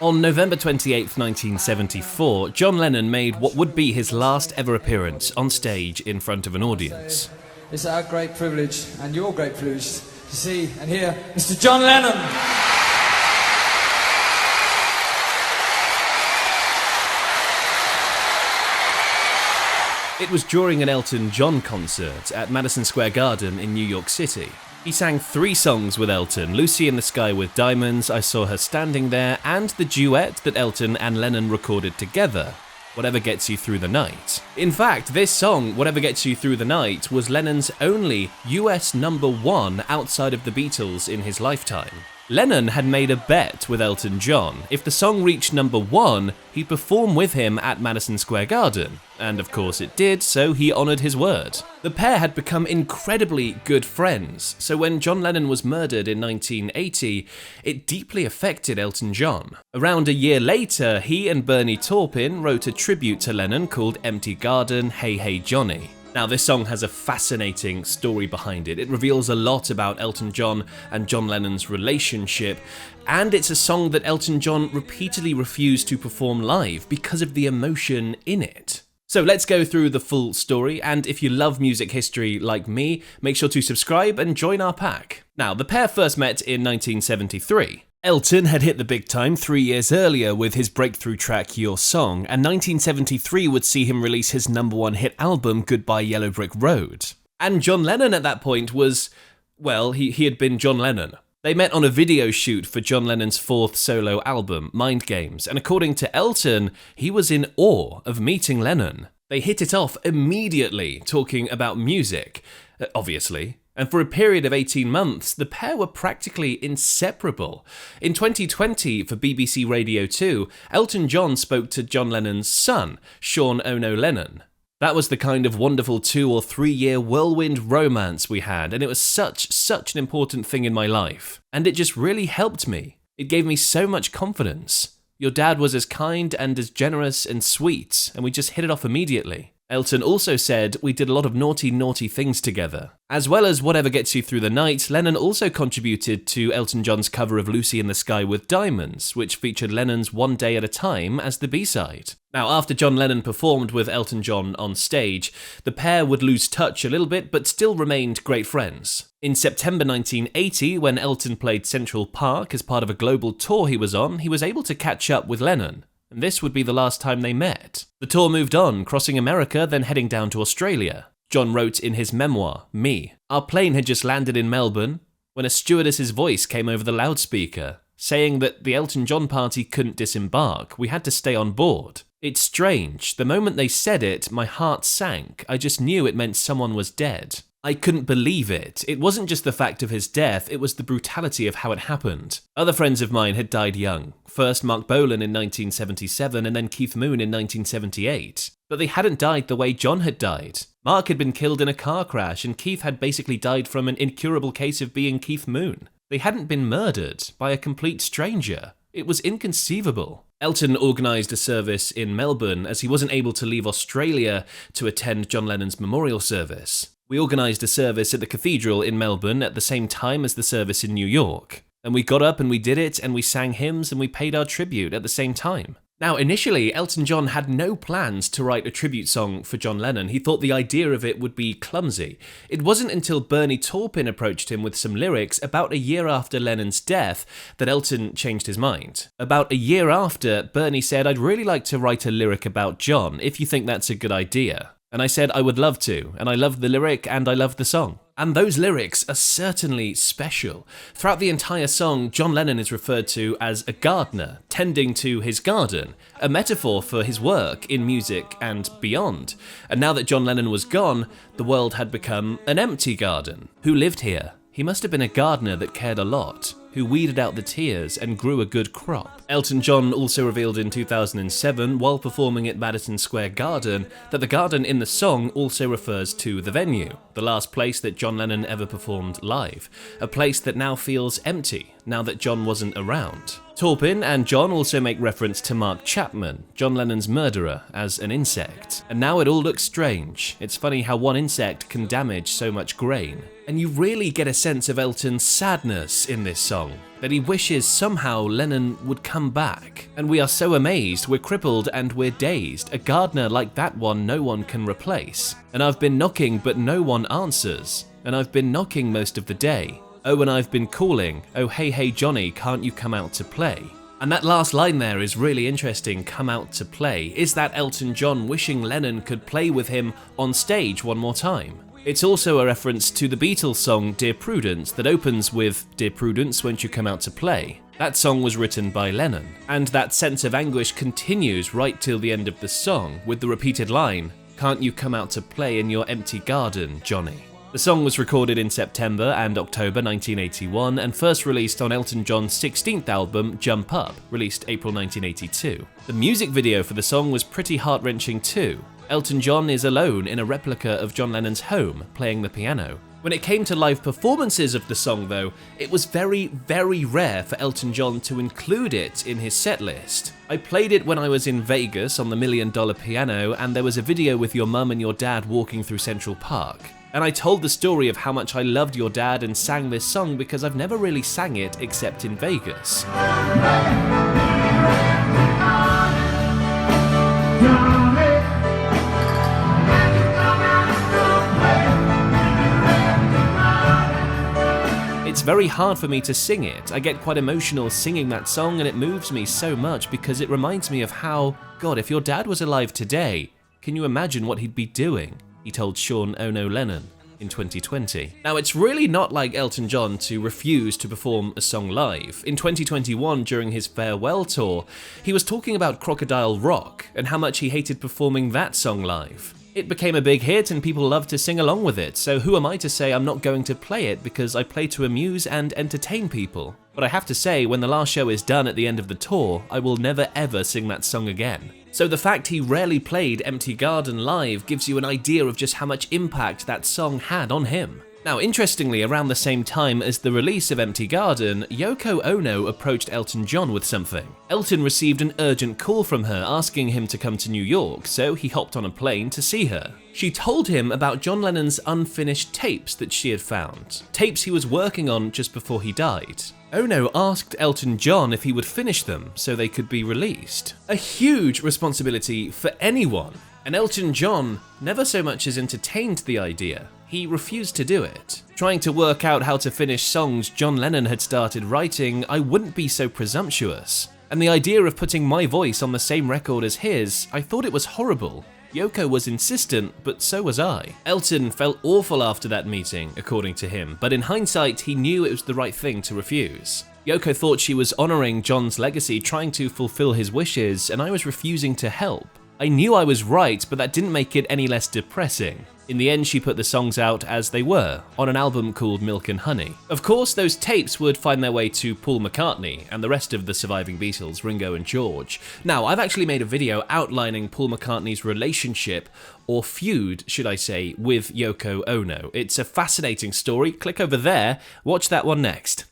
On November 28, 1974, John Lennon made what would be his last ever appearance on stage in front of an audience. It's our great privilege, and your great privilege, to see and hear Mr. John Lennon. It was during an Elton John concert at Madison Square Garden in New York City. He sang 3 songs with Elton: Lucy in the Sky with Diamonds, I Saw Her Standing There, and the duet that Elton and Lennon recorded together, Whatever Gets You Through the Night. In fact, this song, Whatever Gets You Through the Night, was Lennon's only US #1 outside of the Beatles in his lifetime. Lennon had made a bet with Elton John. If the song reached #1, he'd perform with him at Madison Square Garden. And of course it did, so he honoured his word. The pair had become incredibly good friends, so when John Lennon was murdered in 1980, it deeply affected Elton John. Around a year later, he and Bernie Taupin wrote a tribute to Lennon called Empty Garden, Hey Hey Johnny. Now, this song has a fascinating story behind it. It reveals a lot about Elton John and John Lennon's relationship, and it's a song that Elton John repeatedly refused to perform live because of the emotion in it. So let's go through the full story, and if you love music history like me, make sure to subscribe and join our pack. Now, the pair first met in 1973. Elton had hit the big time 3 years earlier with his breakthrough track Your Song, and 1973 would see him release his #1 hit album Goodbye Yellow Brick Road. And John Lennon at that point was, well, he had been John Lennon. They met on a video shoot for John Lennon's 4th solo album, Mind Games, and according to Elton, he was in awe of meeting Lennon. They hit it off immediately, talking about music, obviously. And for a period of 18 months, the pair were practically inseparable. In 2020, for BBC Radio 2, Elton John spoke to John Lennon's son, Sean Ono Lennon. That was the kind of wonderful 2 or 3 year whirlwind romance we had, and it was such an important thing in my life. And it just really helped me. It gave me so much confidence. Your dad was as kind and as generous and sweet, and we just hit it off immediately. Elton also said we did a lot of naughty things together. As well as Whatever Gets You Through the Night, Lennon also contributed to Elton John's cover of Lucy in the Sky with Diamonds, which featured Lennon's One Day at a Time as the B-side. Now, after John Lennon performed with Elton John on stage, the pair would lose touch a little bit, but still remained great friends. In September 1980, when Elton played Central Park as part of a global tour he was on, he was able to catch up with Lennon. And this would be the last time they met. The tour moved on, crossing America, then heading down to Australia. John wrote in his memoir, Me, our plane had just landed in Melbourne when a stewardess's voice came over the loudspeaker, saying that the Elton John party couldn't disembark, we had to stay on board. It's strange, the moment they said it, my heart sank, I just knew it meant someone was dead. I couldn't believe it. It wasn't just the fact of his death, it was the brutality of how it happened. Other friends of mine had died young. First Mark Bolan in 1977 and then Keith Moon in 1978. But they hadn't died the way John had died. Mark had been killed in a car crash and Keith had basically died from an incurable case of being Keith Moon. They hadn't been murdered by a complete stranger. It was inconceivable. Elton organised a service in Melbourne as he wasn't able to leave Australia to attend John Lennon's memorial service. We organised a service at the cathedral in Melbourne at the same time as the service in New York. And we got up and we did it, and we sang hymns and we paid our tribute at the same time. Now, initially, Elton John had no plans to write a tribute song for John Lennon. He thought the idea of it would be clumsy. It wasn't until Bernie Taupin approached him with some lyrics about a year after Lennon's death that Elton changed his mind. About a year after, Bernie said, I'd really like to write a lyric about John, if you think that's a good idea. And I said I would love to, and I loved the lyric and I loved the song. And those lyrics are certainly special. Throughout the entire song, John Lennon is referred to as a gardener, tending to his garden, a metaphor for his work in music and beyond. And now that John Lennon was gone, the world had become an empty garden. Who lived here? He must have been a gardener that cared a lot, who weeded out the tears and grew a good crop. Elton John also revealed in 2007, while performing at Madison Square Garden, that the garden in the song also refers to the venue, the last place that John Lennon ever performed live, a place that now feels empty, now that John wasn't around. Taupin and John also make reference to Mark Chapman, John Lennon's murderer, as an insect. And now it all looks strange. It's funny how one insect can damage so much grain. And you really get a sense of Elton's sadness in this song. song, that he wishes somehow Lennon would come back. And we are so amazed, we're crippled and we're dazed. A gardener like that one no one can replace. And I've been knocking but no one answers. And I've been knocking most of the day. Oh, and I've been calling, oh hey hey Johnny, can't you come out to play? And that last line there is really interesting, come out to play. Is that Elton John wishing Lennon could play with him on stage one more time? It's also a reference to the Beatles song Dear Prudence that opens with Dear Prudence, won't you come out to play? That song was written by Lennon, and that sense of anguish continues right till the end of the song with the repeated line, can't you come out to play in your empty garden, Johnny? The song was recorded in September and October 1981 and first released on Elton John's 16th album, Jump Up, released April 1982. The music video for the song was pretty heart-wrenching too. Elton John is alone in a replica of John Lennon's home, playing the piano. When it came to live performances of the song though, it was very, very rare for Elton John to include it in his setlist. I played it when I was in Vegas on the $1 Million Piano, and there was a video with your mum and your dad walking through Central Park. And I told the story of how much I loved your dad and sang this song because I've never really sang it except in Vegas. It's very hard for me to sing it. I get quite emotional singing that song and it moves me so much because it reminds me of how, God, if your dad was alive today, can you imagine what he'd be doing? He told Sean Ono Lennon in 2020. Now, it's really not like Elton John to refuse to perform a song live. In 2021, during his farewell tour, he was talking about Crocodile Rock and how much he hated performing that song live. It became a big hit and people loved to sing along with it, so who am I to say I'm not going to play it because I play to amuse and entertain people? But I have to say, when the last show is done at the end of the tour, I will never ever sing that song again. So the fact he rarely played Empty Garden live gives you an idea of just how much impact that song had on him. Now, interestingly, around the same time as the release of Empty Garden, Yoko Ono approached Elton John with something. Elton received an urgent call from her asking him to come to New York, so he hopped on a plane to see her. She told him about John Lennon's unfinished tapes that she had found, tapes he was working on just before he died. Ono asked Elton John if he would finish them so they could be released. A huge responsibility for anyone, and Elton John never so much as entertained the idea. He refused to do it. Trying to work out how to finish songs John Lennon had started writing, I wouldn't be so presumptuous. And the idea of putting my voice on the same record as his, I thought it was horrible. Yoko was insistent, but so was I. Elton felt awful after that meeting, according to him, but in hindsight, he knew it was the right thing to refuse. Yoko thought she was honoring John's legacy, trying to fulfill his wishes, and I was refusing to help. I knew I was right, but that didn't make it any less depressing. In the end, she put the songs out as they were, on an album called Milk and Honey. Of course, those tapes would find their way to Paul McCartney and the rest of the surviving Beatles, Ringo and George. Now, I've actually made a video outlining Paul McCartney's relationship, or feud, should I say, with Yoko Ono. It's a fascinating story. Click over there, watch that one next.